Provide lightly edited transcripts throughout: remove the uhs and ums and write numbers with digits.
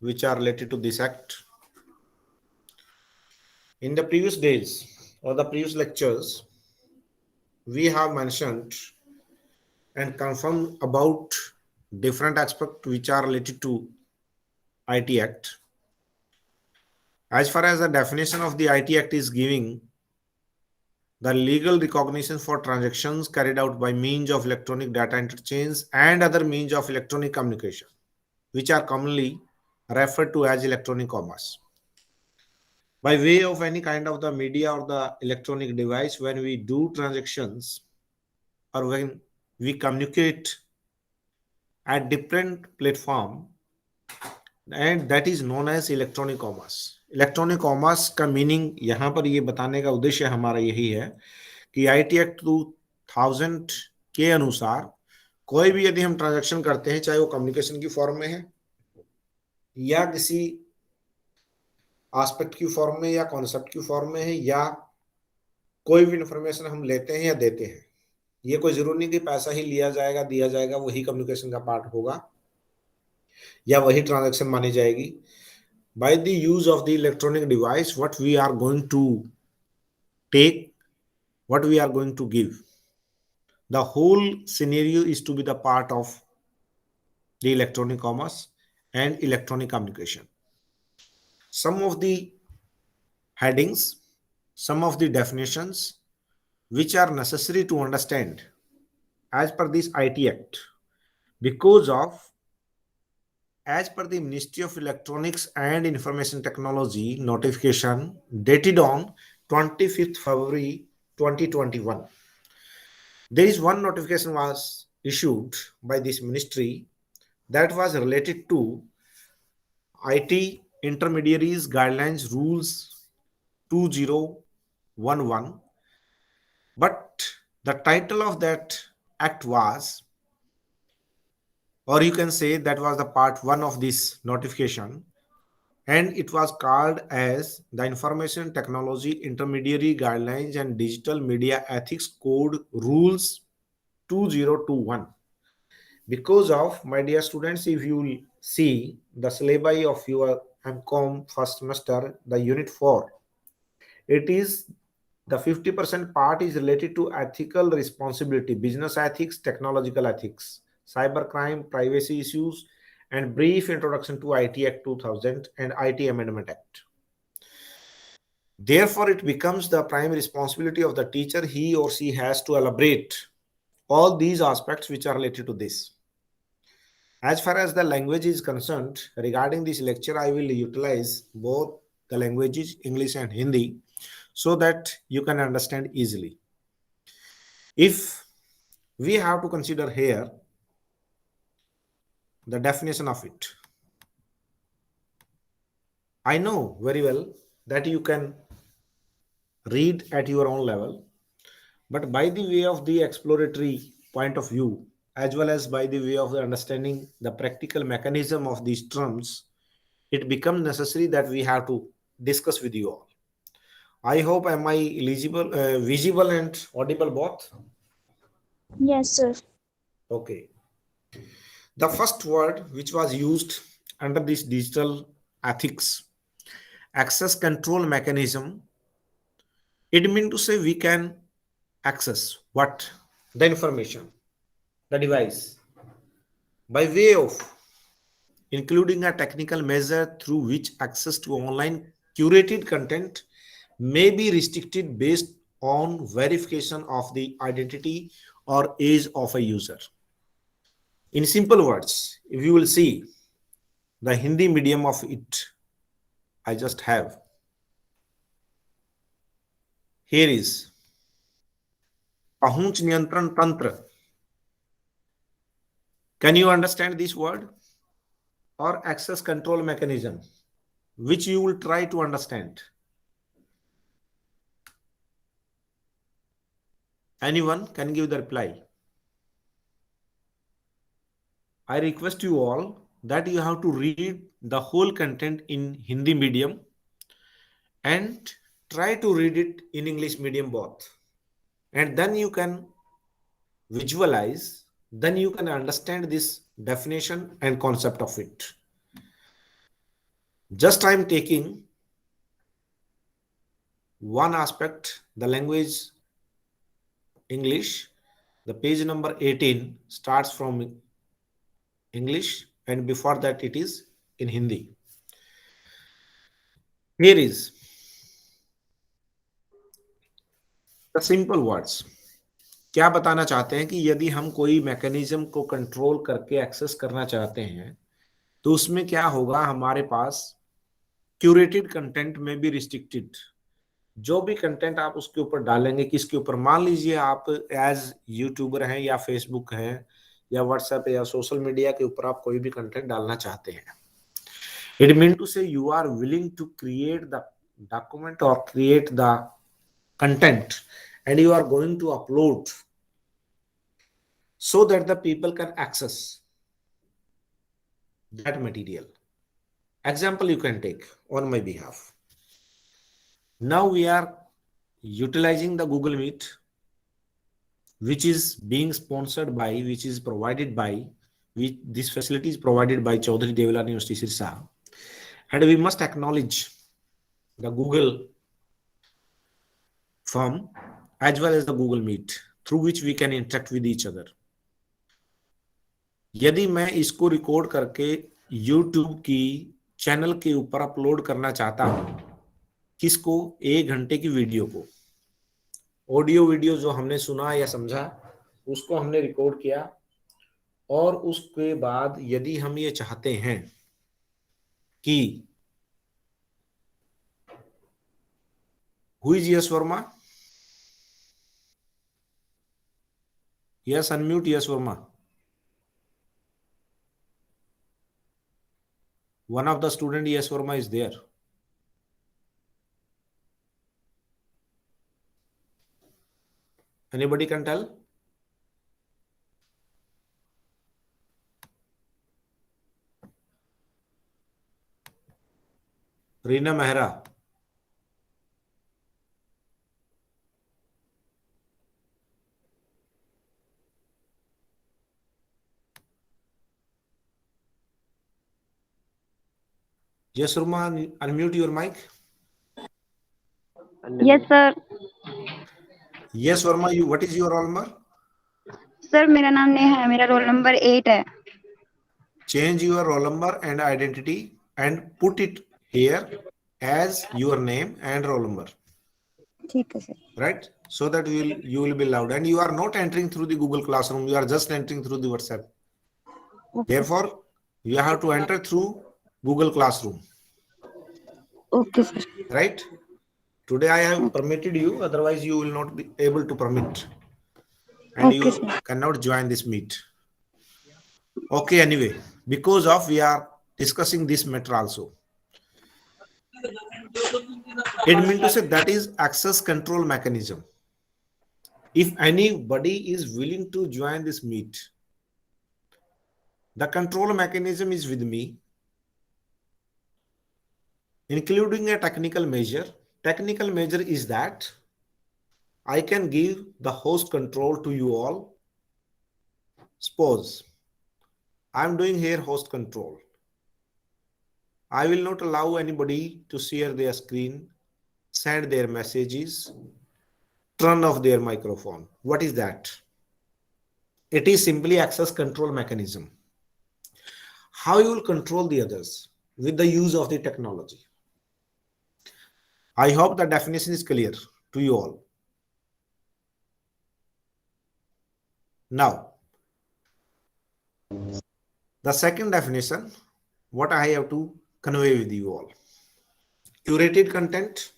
which are related to this act. In the previous days or the previous lectures, we have mentioned and confirmed about different aspects which are related to IT Act. As far as the definition of the IT Act is giving, the legal recognition for transactions carried out by means of electronic data interchange and other means of electronic communication, which are commonly referred to as electronic commerce. By way of any kind of the media or the electronic device, when we do transactions or when we communicate at different platform, and that is known as electronic commerce. Electronic commerce का meaning यहाँ पर ये बताने का उद्देश्य हमारा यही है कि आईटी एक्ट 2000 के अनुसार कोई भी यदि हम ट्रांजैक्शन करते हैं, चाहे वो कम्युनिकेशन की फॉर्म में है या किसी एस्पेक्ट की फॉर्म में या कॉन्सेप्ट की फॉर्म में है या कोई भी इंफॉर्मेशन हम लेते हैं या देते हैं, ये कोई जरूरी नहीं कि पैसा ही लिया जाएगा दिया जाएगा वही कम्युनिकेशन का पार्ट होगा या वही ट्रांजैक्शन मानी जाएगी. By the use of the electronic device, what we are going to take, what we are going to give, the whole scenario is to be the part of the electronic commerce and electronic communication. Some of the headings, some of the definitions which are necessary to understand as per this IT Act, because of as per the Ministry of Electronics and Information Technology notification dated on 25th February 2021, there is one notification was issued by this ministry that was related to IT intermediaries guidelines rules 2011, but the title of that act was, or you can say that was the part 1 of this notification, and it was called as the Information Technology Intermediary Guidelines and Digital Media Ethics Code Rules 2021. Because of, my dear students, if you will see the syllabi of your MCOM first semester, the unit 4, it is the 50% part is related to ethical responsibility, business ethics, technological ethics, cybercrime, privacy issues, and brief introduction to IT Act 2000 and IT Amendment Act. Therefore, it becomes the prime responsibility of the teacher. He or she has to elaborate all these aspects which are related to this. As far as the language is concerned, regarding this lecture, I will utilize both the languages, English and Hindi, so that you can understand easily. If we have to consider here the definition of it, I know very well that you can read at your own level, but by the way of the exploratory point of view, as well as by the way of the understanding the practical mechanism of these terms, it becomes necessary that we have to discuss with you all. I hope am I eligible, visible and audible both? Yes, sir. Okay. The first word which was used under this digital ethics, access control mechanism, it means to say we can access what? The information, the device, by way of including a technical measure through which access to online curated content may be restricted based on verification of the identity or age of a user. In simple words, if you will see the Hindi medium of it, I just have. Here is Pahunch Niyantran Tantra. Can you understand this word? Or access control mechanism, which you will try to understand. Anyone can give the reply. I request you all that you have to read the whole content in Hindi medium and try to read it in English medium both. And then you can visualize, then you can understand this definition and concept of it. Just I'm taking one aspect, the language English. The page number 18 starts from English, and before that it is in Hindi. Here is the simple words. क्या बताना चाहते हैं कि यदि हम कोई mechanism को control करके एक्सेस करना चाहते हैं तो उसमें क्या होगा, हमारे पास क्यूरेटेड कंटेंट में भी रिस्ट्रिक्टेड, जो भी कंटेंट आप उसके ऊपर डालेंगे, किसके ऊपर, मान लीजिए आप एज यूट्यूबर हैं या फेसबुक है या व्हाट्सएप या सोशल मीडिया के ऊपर आप कोई भी कंटेंट डालना चाहते हैं, it mean to say you are willing to create the document or create the content and you are going to upload so that the people can access that material. Example you can take on my behalf. Now we are utilizing the Google Meet, which is being sponsored by, which is provided by, this facility is provided by Chaudhary Deola University Sirsa, and we must acknowledge the Google firm as well as the Google Meet through which we can interact with each other. यदि मैं इसको record करके YouTube की channel के ऊपर upload करना चाहता हूं, किसको, 1 घंटे की वीडियो को, ऑडियो वीडियो जो हमने सुना या समझा उसको हमने रिकॉर्ड किया, और उसके बाद यदि हम ये चाहते हैं कि who is Yash Verma, yes unmute Yash Verma, one of the student Yes Verma is there. Anybody can tell? Reena Mehra. Yes Verma, unmute your mic. Yes sir. Yes Verma, you, what is your roll number? Sir मेरा नाम नेहा है, मेरा roll number 8 है. Change your roll number and identity and put it here as your name and roll number. ठीक है sir. Right? So that you will be allowed, and you are not entering through the Google Classroom, you are just entering through the WhatsApp. Okay. Therefore, you have to enter through Google Classroom. Okay sir. Right? Today I have permitted you, otherwise you will not be able to permit, and Okay, you sir. cannot join this meet. Okay, anyway, because of we are discussing this matter also, it means to say that is access control mechanism. If anybody is willing to join this meet, the control mechanism is with me, including a technical measure. Technical measure is that I can give the host control to you all. Suppose I am doing here host control. I will not allow anybody to share their screen, send their messages, turn off their microphone. What is that? It is simply access control mechanism. How you will control the others? With the use of the technology. I hope the definition is clear to you all. Now, the second definition, what I have to convey with you all. Curated content.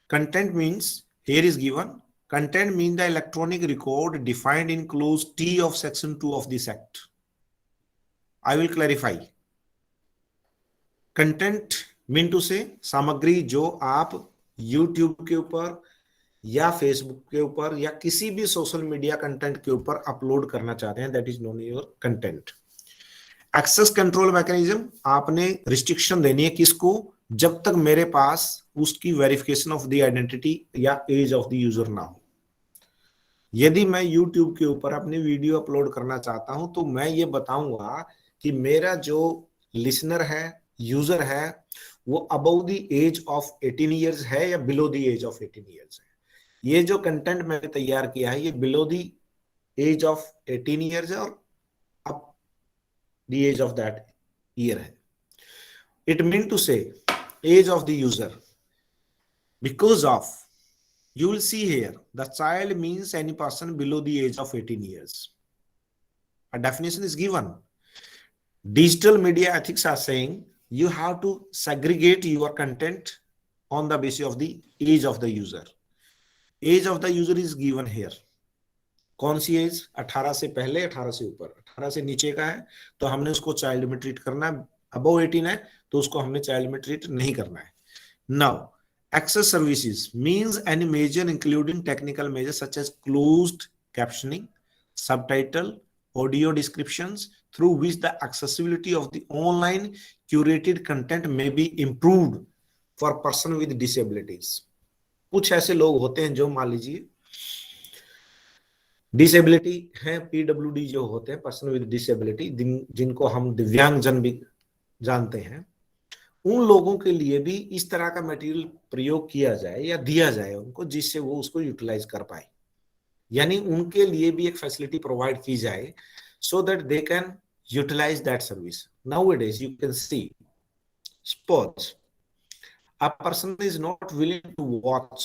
Content means, here is given, content means the electronic record defined in clause T of section 2 of this act. I will clarify. Content mean to say सामग्री जो आप YouTube के ऊपर या Facebook के ऊपर या किसी भी सोशल मीडिया कंटेंट के ऊपर अपलोड करना चाहते हैं, that is known your content. Access control mechanism, आपने रिस्ट्रिक्शन देनी है किसको, जब तक मेरे पास उसकी वेरिफिकेशन ऑफ द आइडेंटिटी या एज ऑफ द यूजर ना हो. यदि मैं YouTube के ऊपर अपनी वीडियो अपलोड करना चाहता हूं तो मैं ये बताऊंगा कि मेरा जो लिसनर है यूजर है वो above the age of 18 years है या below the age of 18 years है। ये जो कंटेंट मैंने तैयार किया है ये below the age of 18 years है और up the age of that year है। It mean to say age of the user because of, you will see here the child means any person below the age of 18 years. A definition is given. Digital media ethics are saying you have to segregate your content on the basis of the age of the user. Age of the user is given here. कौन सी as? 18 से पहले, 18 से ऊपर। 18 से नीचे का है तो हमने उसको चाइल्ड में ट्रीट करना है, अबव 18 है तो उसको हमने चाइल्ड में ट्रीट नहीं करना है। Now access services means any measure including technical measures such as closed captioning, subtitle, audio descriptions through which the accessibility of the online curated content may be improved for person with disabilities. कुछ ऐसे लोग होते हैं जो मान लीजिए disability है, PWD जो होते हैं, पर्सन विद डिसेबिलिटी, जिनको हम दिव्यांग जन भी जानते हैं, उन लोगों के लिए भी इस तरह का मटेरियल प्रयोग किया जाए या दिया जाए उनको, जिससे वो उसको यूटिलाइज कर पाए। यानी उनके लिए भी एक फैसिलिटी प्रोवाइड की जाए so that they can utilise that service. Nowadays you can see, suppose a person is not willing to watch,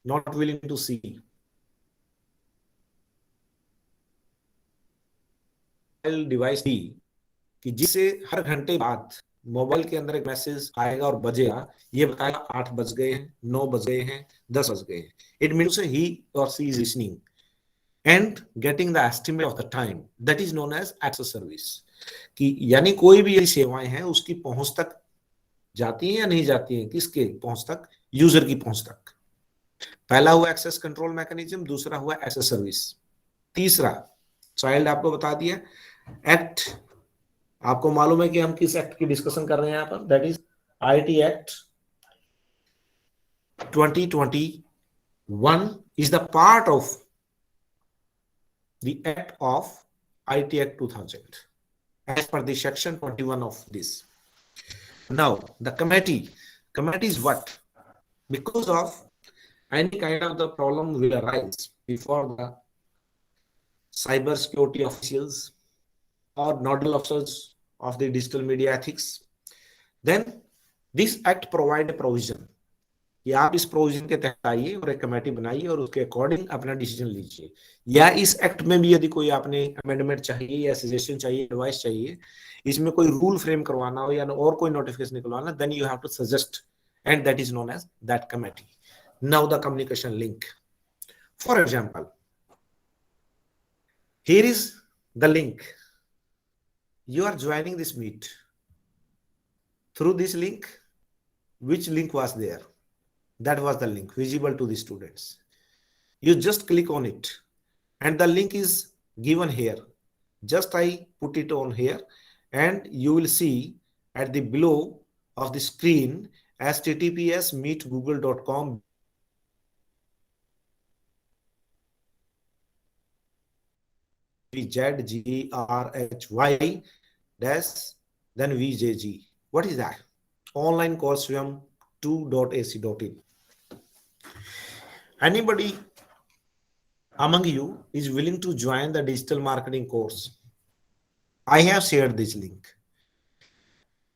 not willing to see device कि जिससे हर घंटे बाद मोबाइल के अंदर एक मैसेज आएगा और बजेगा, ये बताएगा 8 बज गए हैं, 9 बज गए हैं, 10 बज गए हैं। It means he or she is listening and getting the estimate of the time, that is known as access service. कि यानी कोई भी ऐसी सेवाएं हैं उसकी पहुंच तक जाती हैं या नहीं जाती हैं, किसके पहुंच तक? यूजर की पहुंच तक। पहला हुआ एक्सेस कंट्रोल मैकेनिज्म, दूसरा हुआ एक्सेस सर्विस, तीसरा चाइल्ड आपको बता दिया। एक्ट, आपको मालूम है कि हम किस एक्ट की डिस्कशन कर रहे हैं यहाँ पर, that is IT act 2021 is the part of the act of IT Act 2000 as per the section 21 of this. Now the committee is what? Because of any kind of the problem will arise before the cyber security officials or nodal officers of the digital media ethics, then this act provide a provision कि आप इस provision के तहत आइए और एक committee बनाइए और उसके अकॉर्डिंग अपना डिसीजन लीजिए। या इस एक्ट में भी यदि कोई आपने अमेंडमेंट चाहिए या सजेशन चाहिए, एडवाइस चाहिए, इसमें कोई रूल फ्रेम करवाना हो या और कोई नोटिफिकेशन निकलवाना, then you have to suggest and that is known as that committee. Now the communication link, for example here is the link, you are joining this meet through this link. Which link was there? That was the link visible to the students. You just click on it and the link is given here. Just I put it on here and you will see at the below of the screen https meetgoogle.com ZGRHY dash then VJG. What is that? Online course swim 2.ac.in. Anybody among you is willing to join the digital marketing course? I have shared this link.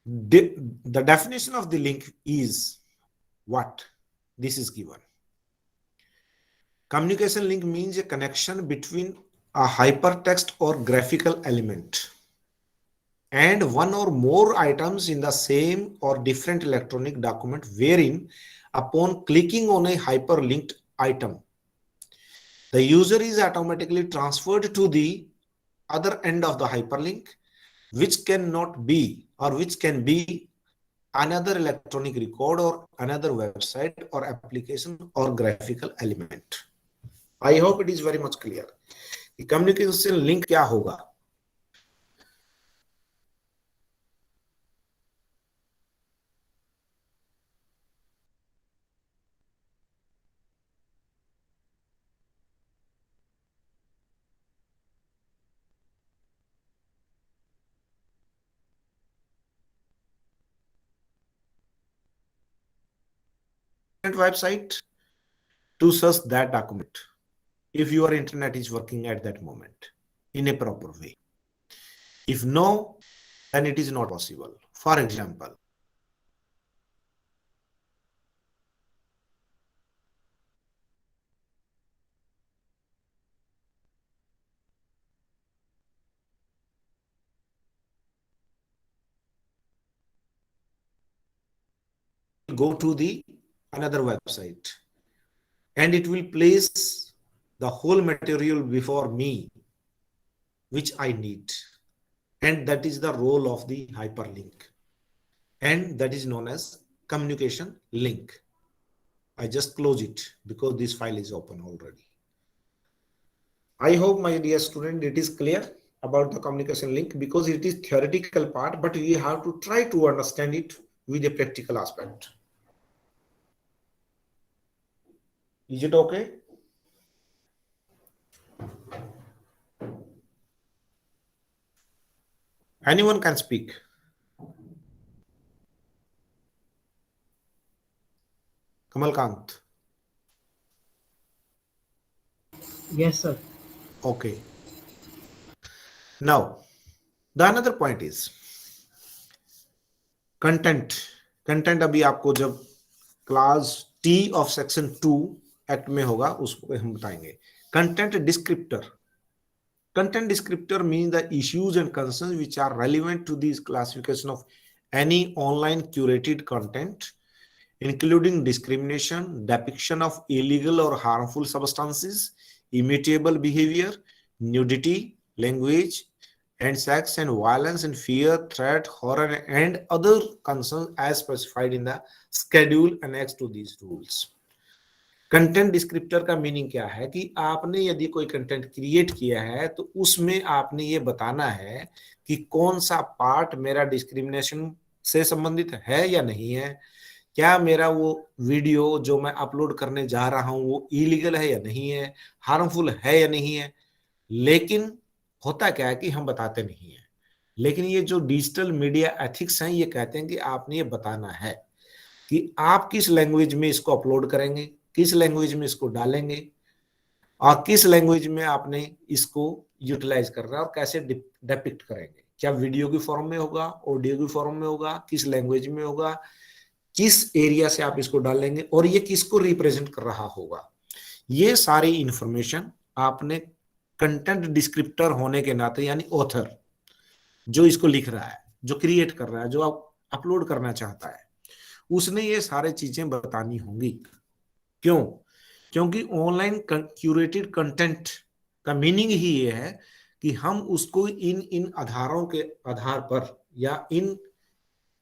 The definition of the link is what? This is given. Communication link means a connection between a hypertext or graphical element and one or more items in the same or different electronic document, wherein upon clicking on a hyperlinked item, the user is automatically transferred to the other end of the hyperlink, which cannot be or which can be another electronic record or another website or application or graphical element. I hope it is very much clear. Communication link क्या होगा? website to search that document if your internet is working at that moment in a proper way. If no, then it is not possible. For example, go to the another website and it will place the whole material before me which I need, and that is the role of the hyperlink, and that is known as communication link. I just close it because this file is open already. I hope, my dear student, it is clear about the communication link, because it is theoretical part, but we have to try to understand it with a practical aspect. Is it okay? Anyone can speak. Kamalkant. Yes, sir. Okay. Now, the another point is content. Content अभी आपको जब class T of section 2 act में होगा उसको हम बताएंगे. Content descriptor. Content descriptor means the issues and concerns which are relevant to this classification of any online curated content, including discrimination, depiction of illegal or harmful substances, immutable behavior, nudity, language, and sex and violence and fear, threat, horror, and other concerns as specified in the schedule annexed to these rules. Content descriptor का meaning क्या है कि आपने यदि कोई content create किया है तो उसमें आपने ये बताना है कि कौन सा पार्ट मेरा डिस्क्रिमिनेशन से संबंधित है या नहीं है, क्या मेरा वो वीडियो जो मैं अपलोड करने जा रहा हूं वो इलीगल है या नहीं है, हार्मफुल है या नहीं है. लेकिन होता क्या है कि हम बताते नहीं है. लेकिन ये जो डिजिटल मीडिया एथिक्स हैं ये कहते हैं कि आपने ये बताना है कि आप किस लैंग्वेज में इसको अपलोड करेंगे, किस लैंग्वेज में इसको डालेंगे और किस लैंग्वेज में आपने इसको यूटिलाइज कर रहा है और कैसे डिपिक्ट करेंगे. क्या वीडियो की फॉर्म में होगा, ऑडियो की फॉर्म में होगा, किस लैंग्वेज में होगा, किस एरिया से आप इसको डालेंगे और ये किसको रिप्रेजेंट कर रहा होगा. ये सारी इंफॉर्मेशन आपने कंटेंट डिस्क्रिप्टर होने के नाते, यानी ऑथर जो इसको लिख रहा है, जो क्रिएट कर रहा है, जो आप अपलोड करना चाहता है, उसने ये सारी चीजें बतानी होंगी. क्यों? क्योंकि ऑनलाइन क्यूरेटेड कंटेंट का मीनिंग ही ये है कि हम उसको इन आधारों के आधार पर या इन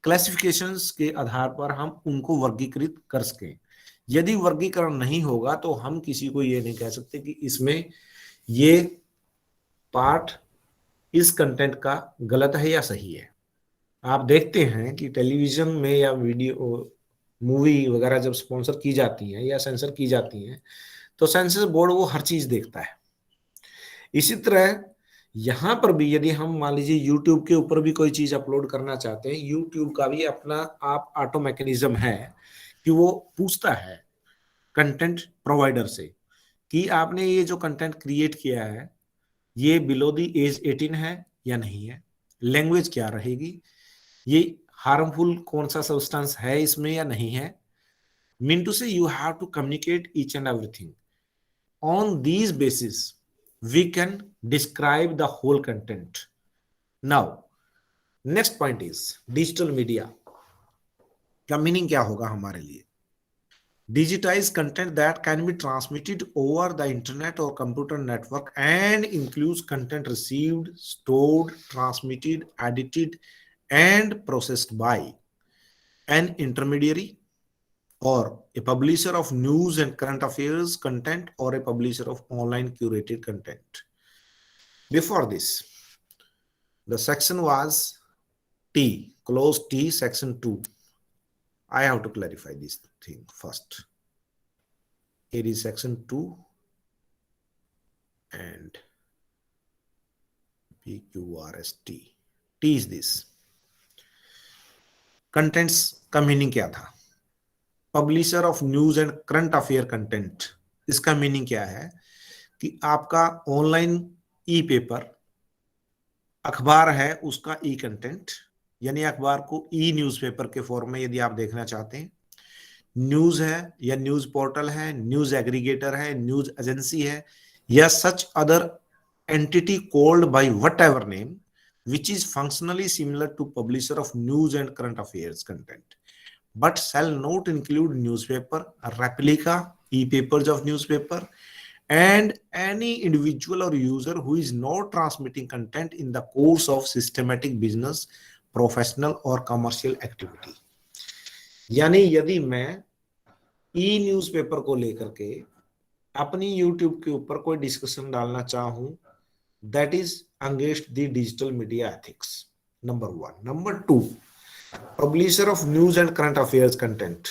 क्लासिफिकेशंस के आधार पर हम उनको वर्गीकृत कर सकें. यदि वर्गीकरण नहीं होगा तो हम किसी को ये नहीं कह सकते कि इसमें ये पार्ट इस कंटेंट का गलत है या सही है. आप देखते हैं कि टेलीविजन में या वीडियो मूवी वगैरह जब स्पॉन्सर की जाती हैं या सेंसर की जाती हैं तो सेंसर बोर्ड वो हर चीज देखता है. इसी तरह यहां पर भी यदि हम मान लीजिए यूट्यूब के ऊपर भी कोई चीज अपलोड करना चाहते हैं, यूट्यूब का भी अपना आप ऑटो मैकेनिज्म है कि वो पूछता है कंटेंट प्रोवाइडर से कि आपने ये जो कंटेंट क्रिएट किया है ये बिलो द एज 18 है या नहीं है, लैंग्वेज क्या रहेगी, ये हार्मफुल कौन सा सब्सटेंस है इसमें या नहीं है. Mean to say you have to communicate each and everything. On these basis we can describe the whole content. Now next point is digital media का मीनिंग क्या होगा हमारे लिए. Digitize content that can be transmitted over the internet or computer network and includes content received, stored, transmitted, edited, and processed by an intermediary or a publisher of news and current affairs content or a publisher of online curated content. Before this, the section was T, clause T, section 2. I have to clarify this thing first. Here is section 2 and PQRST. T is this. Contents का meaning क्या था? Publisher of news and current affair content. इसका meaning क्या है कि आपका online ई paper अखबार है, उसका ई कंटेंट, यानी अखबार को ई न्यूज़पेपर के फॉर्म में यदि आप देखना चाहते हैं, न्यूज है या न्यूज पोर्टल है, न्यूज एग्रीगेटर है, न्यूज एजेंसी है, या such other entity called by what ever name which is functionally similar to publisher of news and current affairs content but shall not include newspaper, replica, e-papers of newspaper, and any individual or user who is not transmitting content in the course of systematic business, professional or commercial activity। यानी यदि मैं ई newspaper को लेकर के अपनी YouTube के ऊपर कोई डिस्कशन डालना चाहूं, that is against the digital media ethics, number 1। Number 2, publisher of news and current affairs content.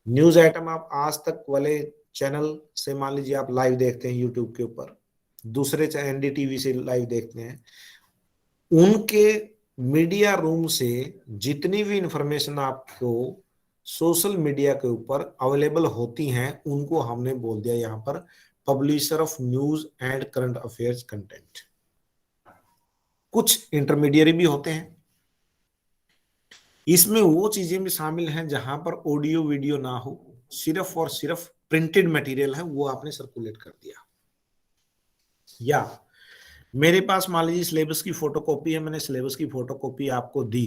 News item आप आज तक वाले चैनल से मान लीजिए आप लाइव देखते हैं यूट्यूब के ऊपर, दूसरे एनडीटीवी से लाइव देखते हैं, उनके मीडिया रूम से जितनी भी इंफॉर्मेशन आपको सोशल मीडिया के ऊपर अवेलेबल होती हैं, उनको हमने बोल दिया यहां पर publisher of news and current affairs content. कुछ इंटरमीडियरी भी होते हैं, इसमें वो चीजें भी शामिल हैं जहां पर ऑडियो वीडियो ना हो, सिर्फ और सिर्फ प्रिंटेड मटेरियल है, वो आपने सर्कुलेट कर दिया। या मेरे पास मान लीजिए सिलेबस की फोटोकॉपी है, मैंने सिलेबस की फोटोकॉपी आपको दी,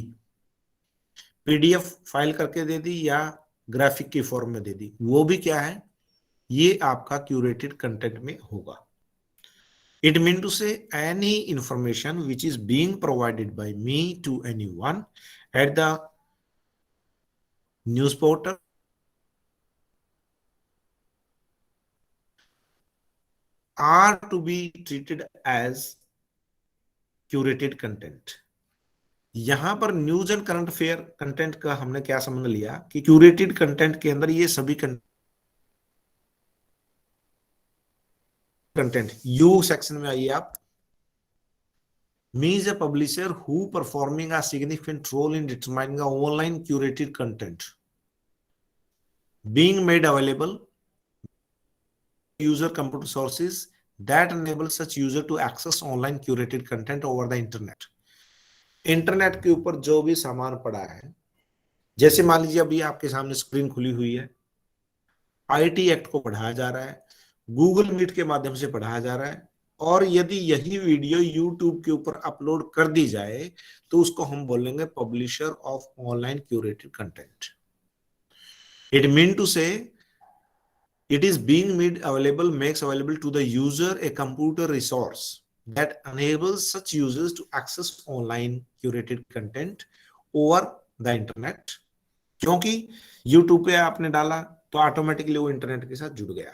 पीडीएफ फाइल करके दे दी या ग्राफिक की फॉर्म में दे दी, वो भी क्या है, ये आपका क्यूरेटेड कंटेंट में होगा। It means to say any information which is being provided by me to anyone at the news portal are to be treated as curated content। यहां पर news and current affair content का हमने क्या समझ लिया कि क्यूरेटेड कंटेंट के अंदर ये सभी कंटेंट, यू सेक्शन में आइए आप, means a publisher who performing a significant role in determining a online curated content being made available user computer sources that enable such user to access online curated content over the internet। Internet के ऊपर जो भी सामान पड़ा है, जैसे मान लीजिए अभी आपके सामने स्क्रीन खुली हुई है, आईटी एक्ट को पढ़ाया जा रहा है, गूगल मीट के माध्यम से पढ़ाया जा रहा है, और यदि यही वीडियो यूट्यूब के ऊपर अपलोड कर दी जाए तो उसको हम बोलेंगे publisher of online curated content. It mean to say it is being made available, makes available to the user a computer resource that enables such users to access online curated content over the internet। क्योंकि YouTube पे आपने डाला तो automatically वो internet के साथ जुड़ गया।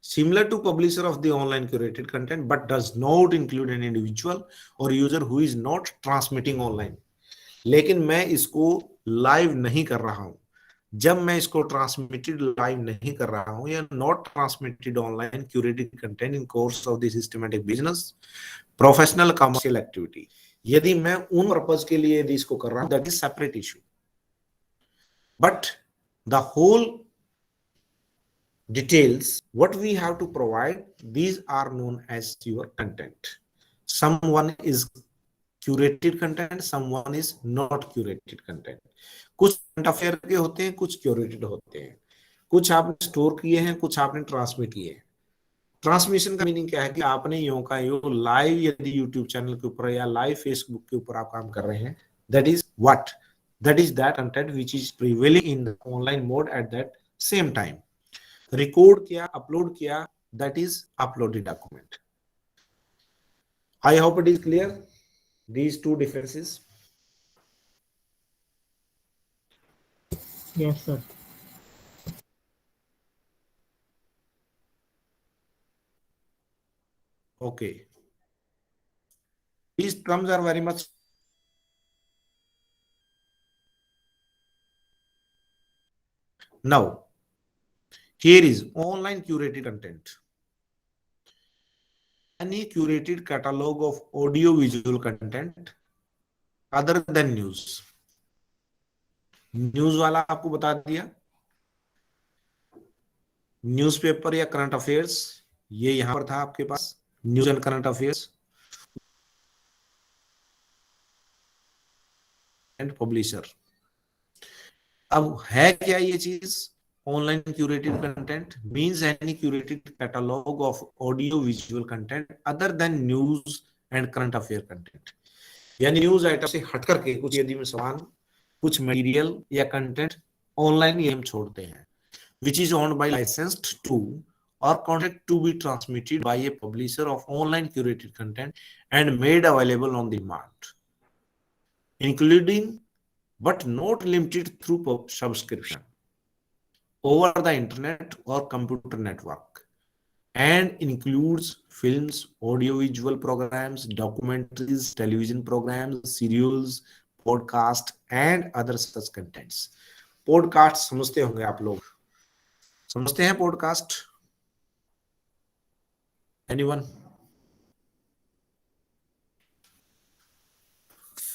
Similar to publisher of the online curated content but does not include an individual or user who is not transmitting online। लेकिन मैं इसको लाइव नहीं कर रहा हूं, जब मैं इसको ट्रांसमिटेड लाइव नहीं कर रहा हूं या not transmitted online curated content in course of the systematic business, professional commercial activity, यदि मैं उन पर्पस के लिए यदि इसको कर रहा हूं, that is separate issue. But the whole details what we have to provide, these are known as your content। someone is curated content, someone is not curated content। कुछ करंट अफेयर के होते हैं, कुछ क्यूरेटेड होते हैं, कुछ आपने store किए हैं, कुछ आपने ट्रांसमिट किए हैं। ट्रांसमिशन का मीनिंग क्या है कि आपने यूं का यूं लाइव यदि यूट्यूब चैनल के ऊपर या लाइव फेसबुक के ऊपर आप काम कर रहे हैं, that is what, that is that content which is prevailing in online mode at that same time. Record किया, अपलोड किया, that is uploaded document. I hope it is clear these two differences। Yes, sir. Okay, these terms are very much now here is online curated content, any curated catalog of audio visual content other than news। News वाला आपको बता दिया, newspaper या current affairs ये यहां पर था आपके पास, news and current affairs and publisher. अब है क्या ये चीज? Online curated content means any curated catalogue of audio visual content other than news and current affair content. यानी न्यूज आइटम से हट करके कुछ यदि में सामान, कुछ मटेरियल या कंटेंट ऑनलाइन ये हम छोड़ते हैं, which is owned by licensed to or contract to be transmitted by a publisher of online curated content and made available on demand, including but not limited through subscription over the internet or computer network, and includes films, audiovisual programs, documentaries, television programs, serials, podcast and other such contents। Podcast समझते होंगे आप लोग, समझते हैं podcast? Anyone?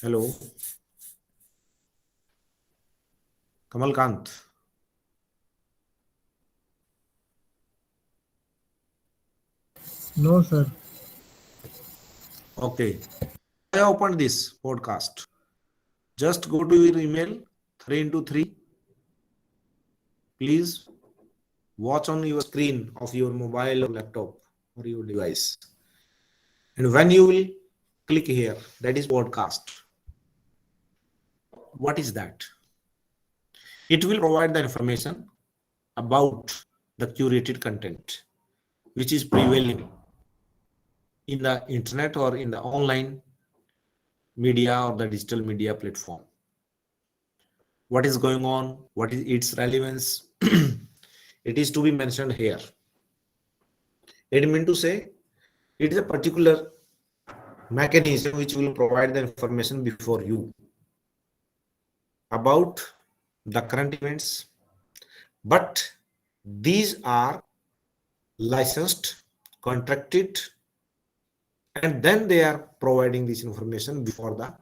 Hello Kamalkant? No, sir. Okay, I opened this podcast. Just go to your email 3 into 3. Please watch on your screen of your mobile or laptop or your device. And when you will click here, that is podcast. What is that? It will provide the information about the curated content which is prevailing in the internet or in the online media or the digital media platform. What is going on? What is its relevance? It is to be mentioned here. It means to say it is a particular mechanism which will provide the information before you about the current events, but these are licensed, contracted, and then they are providing this information before the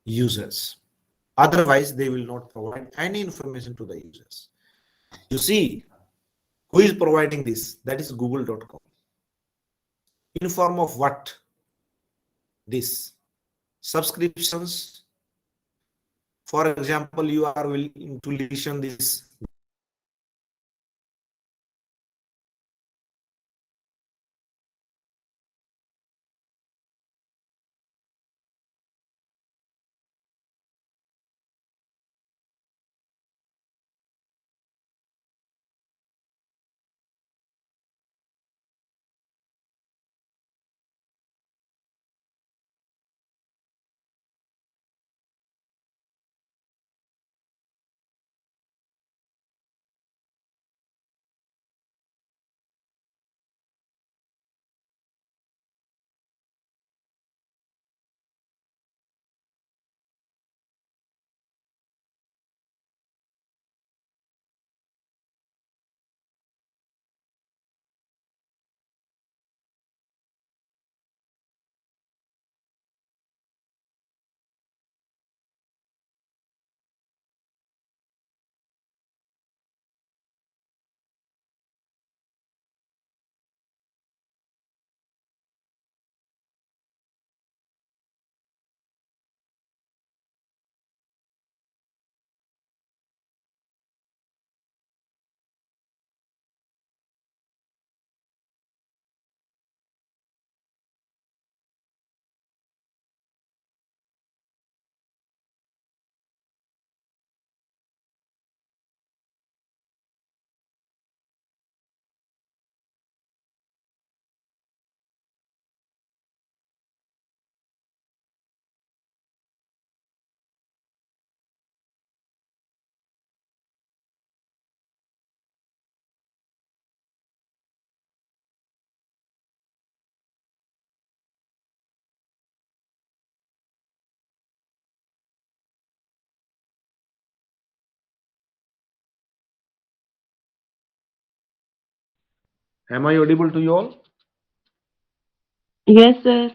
users. Otherwise, they will not provide any information to the users. You see, who is providing this? That is google.com. In form of what? This subscriptions. For example, you are willing to listen this Am I audible to you all? Yes, sir.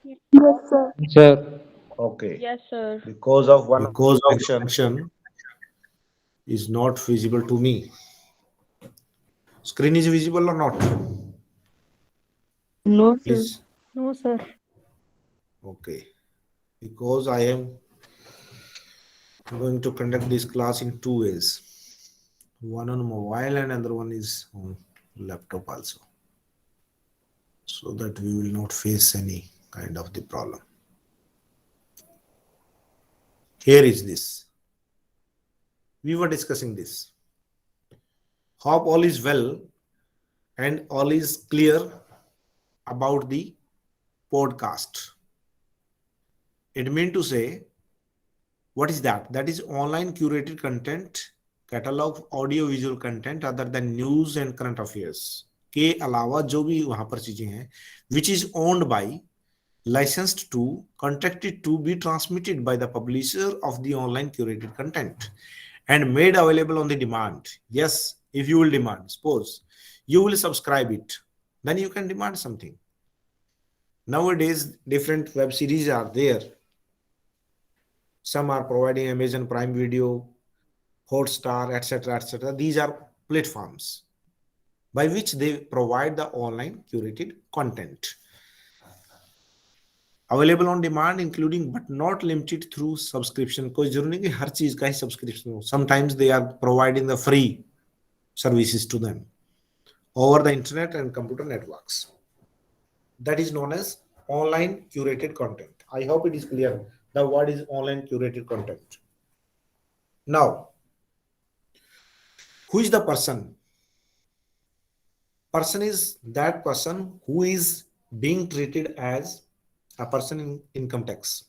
Yes, sir. Sir. Okay. Yes, sir. Because of one connection, is not visible to me. Screen is visible or not? No, sir. Please. No, sir. Okay. Because I am going to conduct this class in two ways. One on mobile and another one is on laptop also. So that we will not face any kind of the problem. Here is this. We were discussing this. Hope all is well and all is clear about the podcast. It means to say, what is that? That is online curated content, catalog audio visual content other than news and current affairs के अलावा जो भी वहां पर चीजें हैं, which is owned by, licensed to, contracted to be transmitted by the publisher of the online curated content and made available on the demand. Yes, if you will demand, suppose you will subscribe it, then you can demand something. Nowadays, different web series are there. Some are providing Amazon Prime Video, Hotstar, etc., etc. These are platforms by which they provide the online curated content. Available on demand, including but not limited through subscription. कोई जरूरी नहीं कि हर चीज का ही subscription हो. Sometimes they are providing the free services to them over the internet and computer networks. That is known as online curated content. I hope it is clear. The word is online curated content. Now, who is the person? Person is that person who is being treated as a person in Income Tax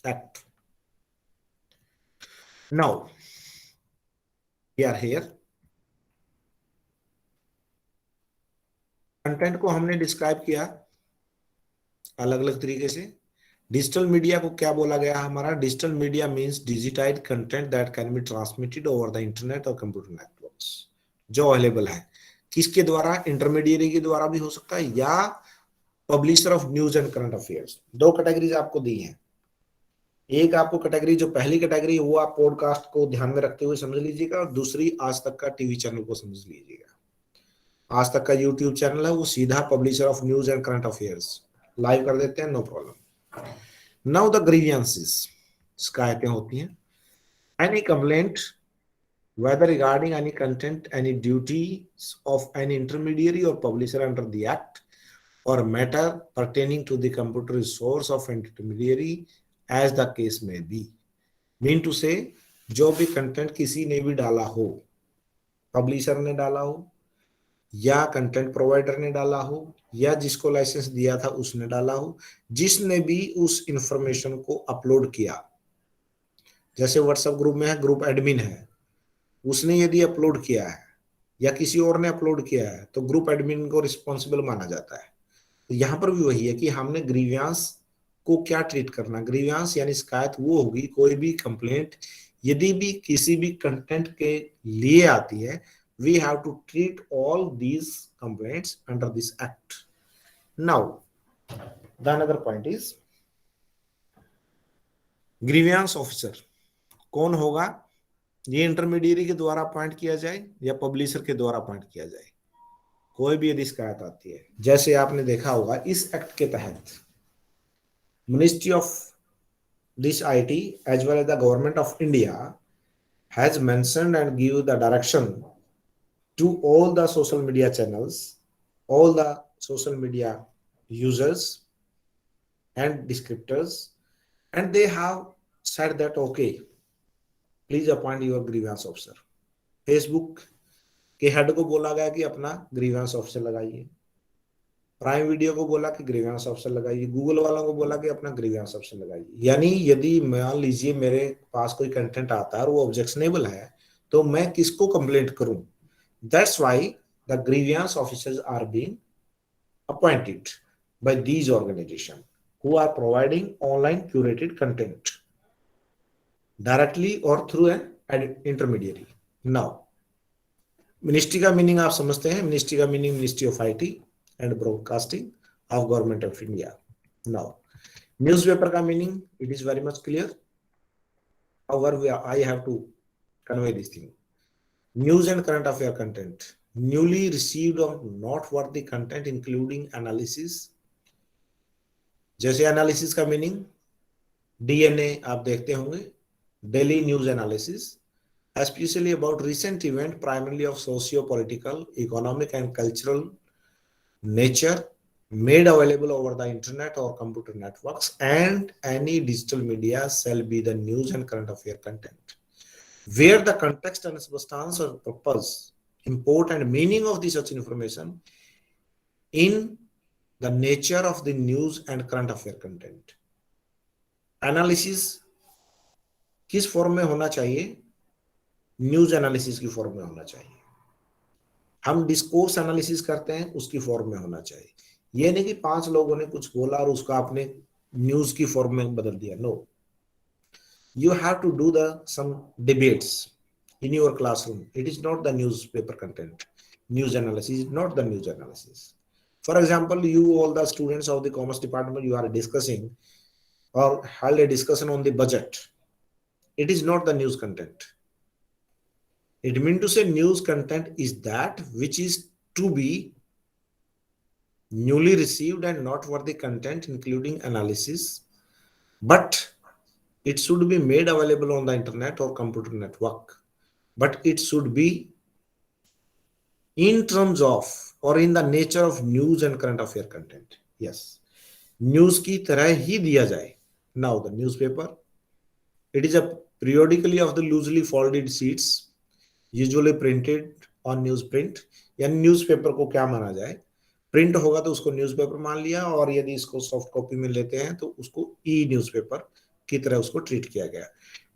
Act. Now, we are here. Content को हमने describe किया अलग अलग तरीके से. Digital media को क्या बोला गया हमारा? Digital media means digitised content that can be transmitted over the internet और कंप्यूटर नेटवर्क्स. जो अवेलेबल है किसके द्वारा? इंटरमीडिएरी के द्वारा भी हो सकता है या publisher of news and current affairs. दो कैटेगरीज आपको दी हैं. एक आपको कैटेगरी, जो पहली कैटेगरी वो आप पॉडकास्ट को ध्यान में रखते हुए समझ लीजिएगा, और दूसरी आज तक का टीवी चैनल को समझ लीजिएगा. आज तक का यूट्यूब चैनल है वो सीधा publisher of news and current affairs live कर देते हैं, no problem. Now the grievances, शिकायतें होती हैं. Any complaint whether regarding any content, any duties of any intermediary or publisher under the act, or matter pertaining to the computer resource of an intermediary as the case may be. Mean to say, जो भी content किसी ने भी डाला हो, publisher ने डाला हो या कंटेंट प्रोवाइडर ने डाला हो या जिसको लाइसेंस दिया था उसने डाला हो, जिसने भी उस इंफॉर्मेशन को अपलोड किया, जैसे व्हाट्सएप ग्रुप में है, ग्रुप एडमिन है, उसने यदि अपलोड किया है या किसी और ने अपलोड किया है तो ग्रुप एडमिन को रिस्पॉन्सिबल माना जाता है. तो यहां पर भी वही है कि हमने ग्रीवियंस को क्या ट्रीट करना. ग्रीवियंस यानी शिकायत वो होगी, कोई भी कंप्लेंट यदि भी किसी भी कंटेंट के लिए आती है, we have to treat all these complaints under this act. Now, the another point is grievance officer. कौन होगा? ये इंटरमीडिएरी के द्वारा अपॉइंट किया जाए या पब्लिशर के द्वारा अपॉइंट किया जाए. कोई भी यदि शिकायत आती है, जैसे आपने देखा होगा इस एक्ट के तहत ministry of this IT as well as the government of India has mentioned and give the direction to all the social media channels, all the social media users and descriptors, and they have said that okay, please appoint your grievance officer. Facebook के head को बोला गया कि अपना grievance officer लगाइए, prime video को बोला कि ग्रीवेंस ऑफिसर लगाइए, गूगल वालों को बोला कि अपना ग्रीवेंस ऑफिसर लगाइए. यानी यदि मान लीजिए मेरे पास कोई कंटेंट आता है और वो ऑब्जेक्शनेबल है तो मैं किसको कंप्लेंट करूं? That's why the grievance officers are being appointed by these organizations who are providing online curated content directly or through an intermediary. Now, ministry का मीनिंग आप समझते हैं. मिनिस्ट्री का meaning ministry of IT and broadcasting of government of India. Now, newspaper का meaning it is very much clear. However, I have to convey this thing. News and current affair content. Newly received or not worthy content including analysis. जैसे analysis का meaning DNA आप देखते होंगे, daily news analysis, especially about recent event primarily of socio-political, economic and cultural nature, made available over the internet or computer networks, and any digital media shall be the news and current affair content, where the context and substance or purpose, import and meaning of the such information in the nature of the news and current affair content. Analysis किस form में होना चाहिए? News analysis की form में होना चाहिए। हम discourse analysis करते हैं, उसकी फॉर्म में होना चाहिए। ये नहीं कि 5 लोगों ने कुछ बोला और उसका आपने न्यूज की फॉर्म में बदल दिया। No, you have to do some debates in your classroom. It is not the newspaper content. News analysis is not the news analysis. For example, you all the students of the commerce department, you are discussing or held a discussion on the budget. It is not the news content. It means to say news content is that which is to be newly received and not worthy content including analysis, but it should be made available on the internet or computer network, but it should be in terms of or in the nature of news and current affair content. Yes, news की तरह ही दिया जाए. Now the newspaper, it is a periodically of the loosely folded sheets usually printed on newsprint. यानी newspaper को क्या माना जाए? Print होगा तो उसको न्यूज़पेपर मान लिया, और यदि इसको सॉफ्ट कॉपी में लेते हैं तो उसको ई न्यूज़पेपर की तरह उसको ट्रीट किया गया।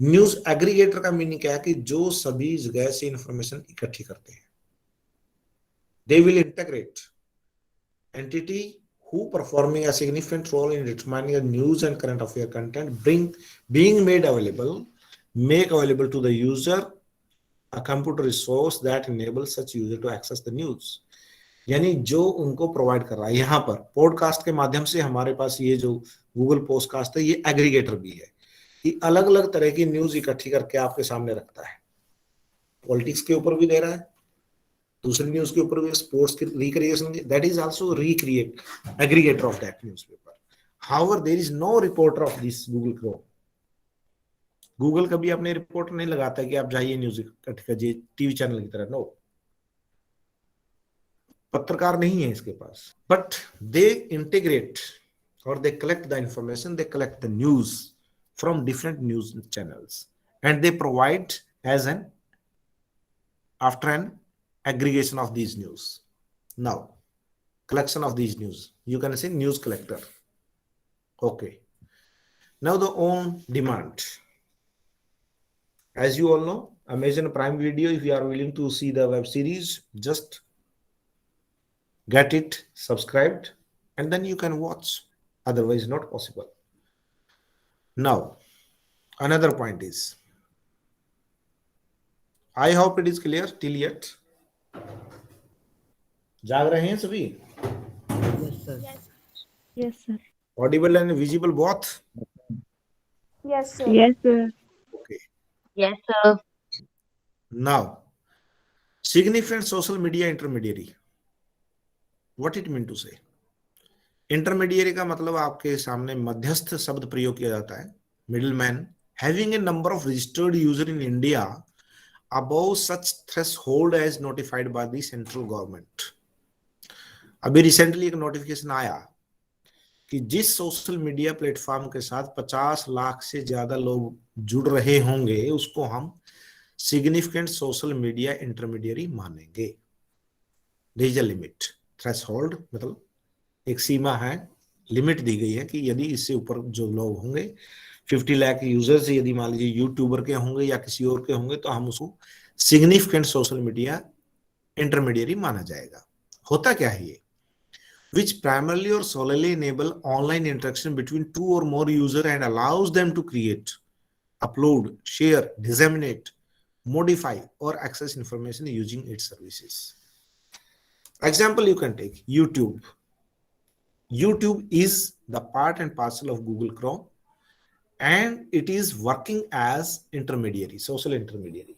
न्यूज एग्रीगेटर का मीनिंग क्या है? कि जो सभी जगह से इंफॉर्मेशन इकट्ठी करते हैं। They will integrate entity who performing a significant role in determining the news and current affair content being made available, make available to the user a computer resource that enables such user to access the news. यानी जो उनको provide कर रहा है। यहाँ पर podcast के माध्यम से हमारे पास ये जो गूगल पॉडकास्ट है, ये एग्रीगेटर भी है कि अलग अलग तरह की न्यूज इकट्ठी करके आपके सामने रखता है। पॉलिटिक्स के ऊपर भी दे रहा है, दूसरी न्यूज के ऊपर भी, स्पोर्ट्स की recreation, that is also recreate aggregator of that newspaper. However there is no reporter of this Google Chrome. Google कभी अपने रिपोर्टर नहीं लगाता है कि आप जाइए न्यूज इकट्ठी कीजिए टीवी चैनल की तरह। नो, पत्रकार नहीं है इसके पास, बट दे इंटीग्रेट और they collect the information, they collect the news from different news channels and they provide as an after an aggregation of these news. Now, collection of these news, you can say news collector. Okay. Now the on demand. As you all know, Amazon Prime Video, if you are willing to see the web series, just get it subscribed and then you can watch. Otherwise not possible. Now, another point is, I hope it is clear till yet. जाग रहे हैं सभी? Yes, sir. Yes, sir. Audible and visible both? Yes, sir. Yes, sir. Okay. Yes, sir. Now, significant social media intermediary. What it mean to say? Intermediary का मतलब आपके सामने मध्यस्थ शब्द प्रयोग किया जाता है, middleman, having a number of registered user in India above such threshold as notified by the central government. अभी रिसेंटली एक नोटिफिकेशन आया कि जिस सोशल मीडिया प्लेटफॉर्म के साथ 50 लाख से ज्यादा लोग जुड़ रहे होंगे उसको हम सिग्निफिकेंट सोशल मीडिया इंटरमीडियरी मानेंगे। There is a limit, threshold मतलब एक सीमा है, लिमिट दी गई है कि यदि इससे ऊपर जो लोग होंगे 50 लाख यूजर्स, यदि मान लीजिए यूट्यूबर के होंगे या किसी और के होंगे, तो हम उसको सिग्निफिकेंट सोशल मीडिया इंटरमीडियरी माना जाएगा। होता क्या है ये? Which primarily or solely enable online interaction between 2 or more users and allows them to create, upload, share, disseminate, modify or access information using its services. Example you can take YouTube. YouTube is the part and parcel of Google Chrome and it is working as intermediary, social intermediary.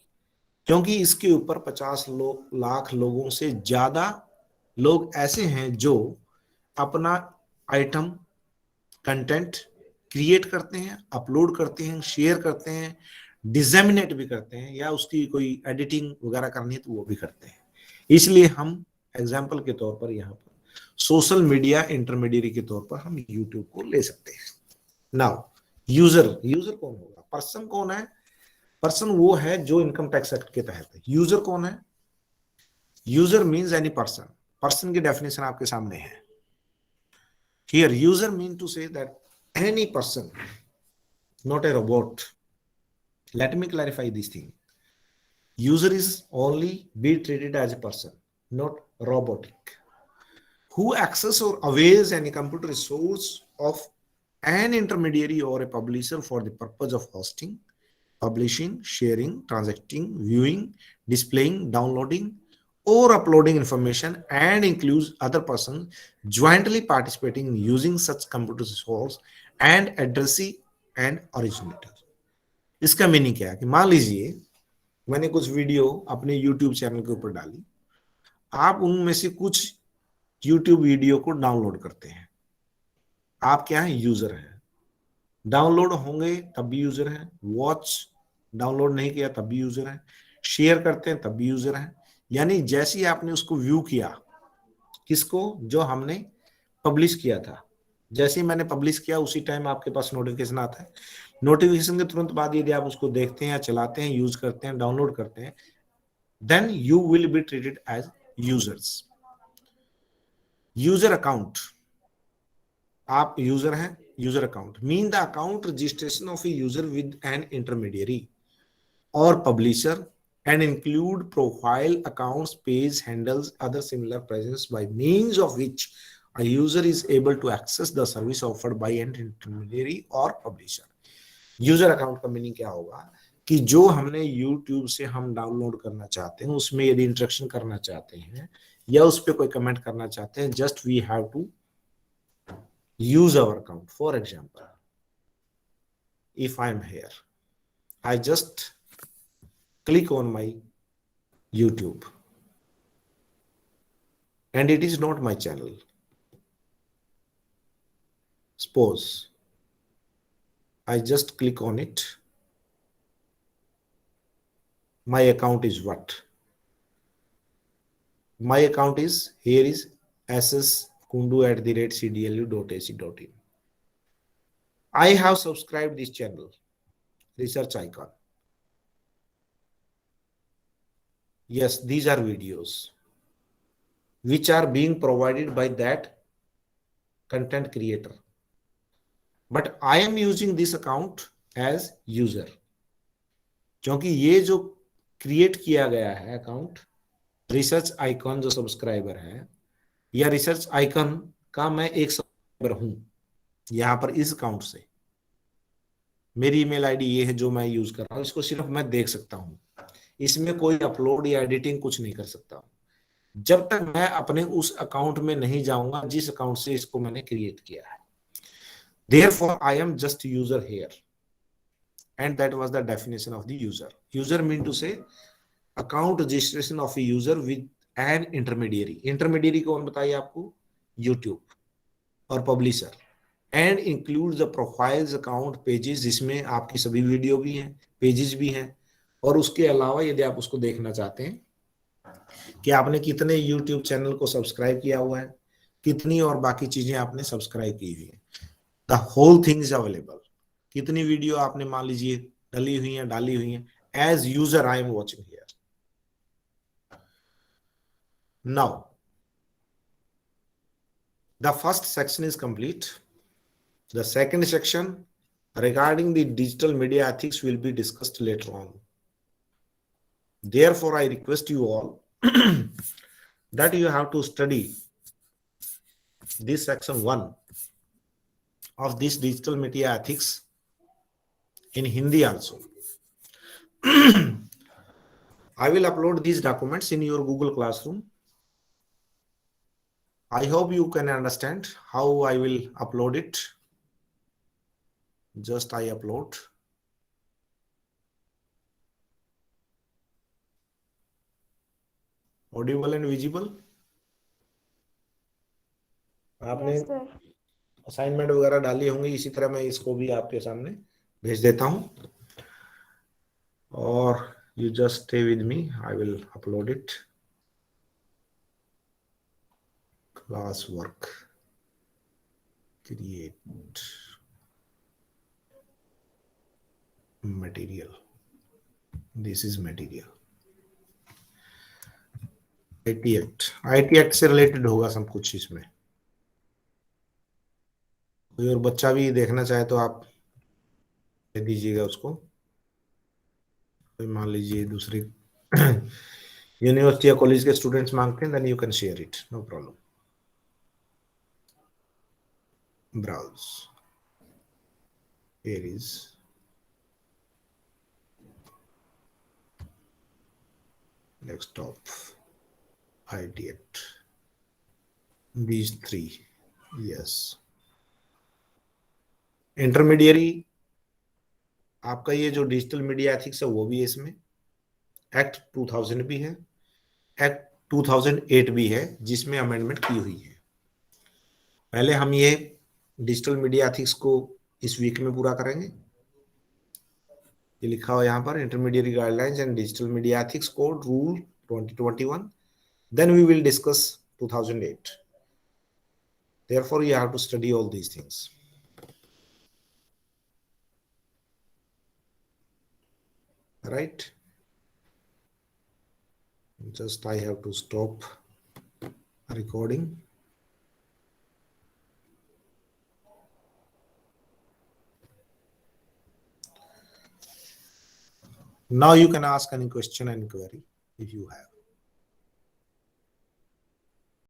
क्योंकि इसके ऊपर 50 लाख लोगों से ज्यादा लोग ऐसे हैं जो अपना आइटम कंटेंट क्रिएट करते हैं, अपलोड करते हैं, शेयर करते हैं, डिसेमिनेट भी करते हैं, या उसकी कोई एडिटिंग वगैरह करनी है तो वो भी करते हैं। इसलिए हम एग्जाम्पल के तौर पर यहाँ पर सोशल मीडिया इंटरमीडियरी के तौर पर हम यूट्यूब को ले सकते हैं। नाउ यूजर, यूजर कौन होगा? पर्सन कौन है? पर्सन वो है जो इनकम टैक्स एक्ट के तहत है। यूजर कौन है? User means any person. Person की डेफिनेशन आपके सामने है। Here user mean to say that any person, not a robot. Let me clarify this thing. User is only be treated as a person, not robotic, who access or avails any computer resource of an intermediary or a publisher for the purpose of hosting, publishing, sharing, transacting, viewing, displaying, downloading, or uploading information, and includes other persons jointly participating in using such computer resource and addressee and originator. इसका meaning क्या है कि मान लीजिए मैंने कुछ video अपने YouTube channel के ऊपर डाली, आप उनमें से कुछ YouTube वीडियो को डाउनलोड करते हैं, आप क्या है? यूजर हैं। डाउनलोड होंगे तब भी यूजर हैं, वॉच डाउनलोड नहीं किया तब भी यूजर हैं, शेयर करते हैं तब भी यूजर हैं। यानी जैसे ही आपने उसको व्यू किया, किसको? जो हमने पब्लिश किया था, जैसे ही मैंने पब्लिश किया उसी टाइम आपके पास नोटिफिकेशन आता है। नोटिफिकेशन के तुरंत बाद यदि आप उसको देखते हैं या चलाते हैं, यूज करते हैं, डाउनलोड करते हैं, then you will be treated as users. User account, आप यूजर हैं। User account mean the account registration of a user with an intermediary और publisher and include profile, accounts, page handles, other similar presence by means of which a user is able to access the service offered by an intermediary or publisher. User account का meaning क्या होगा कि जो हमने YouTube से हम download करना चाहते हैं, उसमें यदि इंटरेक्शन करना चाहते हैं या उस पर कोई कमेंट करना चाहते हैं, just we have to use our account. For example, if I am here, I just click on my YouTube and it is not my channel. Suppose I just click on it. My account is what? My account is, here is sskundu@cdlu.ac.in. I have subscribed this channel, research icon. Yes, these are videos which are being provided by that content creator. But I am using this account as user. क्योंकि ये जो create किया गया है account, research icon जो subscriber है, या research icon का मैं एक सब्सक्राइबर हूं यहां पर इस अकाउंट से। मेरी ईमेल आईडी ये है जो मैं यूज कर रहा हूं, इसको सिर्फ मैं देख सकता हूं, इसमें कोई अपलोड या एडिटिंग कुछ नहीं कर सकता जब तक मैं अपने उस अकाउंट में नहीं जाऊंगा जिस अकाउंट से इसको मैंने क्रिएट किया है। Therefore, I am just user here, and that was the definition of the user. User mean to say account registration of a user with an intermediary. Intermediary कौन बताइए आपको? YouTube और publisher, and includes the profiles, account, pages, जिसमें आपकी सभी video भी हैं, pages भी हैं, और उसके अलावा यदि आप उसको देखना चाहते हैं कि आपने कितने YouTube चैनल को सब्सक्राइब किया हुआ है, कितनी और बाकी चीजें आपने सब्सक्राइब की हुई है, the whole thing is available. कितनी वीडियो आपने मान लीजिए डाली हुई है, as user I am watching here. Now the first section is complete. The second section regarding the digital media ethics will be discussed later on. Therefore, I request you all that you have to study this section 1 of this digital media ethics in Hindi also. I will upload these documents in your Google Classroom. I hope you can understand how I will upload it. Just I upload. Audible and visible? आपने Yes, sir. Assignment वगैरह डाली होंगी, इसी तरह मैं इसको भी आपके सामने भेज देता हूं, और you just stay with me, I will upload it. Class work create material, this is material. IT act से रिलेटेड होगा सब कुछ इसमें. कोई और बच्चा भी देखना चाहे तो आप दे दीजिएगा उसको. कोई मान लीजिए दूसरी यूनिवर्सिटी या कॉलेज के स्टूडेंट्स मांगते हैं, then you can share it, no problem. Browse, here is desktop, IT Act, these three. Yes. Intermediary आपका ये जो डिजिटल मीडिया एथिक्स है वो भी है इसमें. एक्ट 2000 भी है, एक्ट 2008 भी है, जिसमें अमेंडमेंट की हुई है. पहले हम ये डिजिटल मीडिया एथिक्स को इस वीक में पूरा करेंगे. ये लिखा हुआ यहाँ पर, intermediate guidelines and digital media ethics code rule 2021. Then we will discuss 2008. Therefore, you have to study all these things. Right? Just I have to stop recording. Now you can ask any question and query if you have.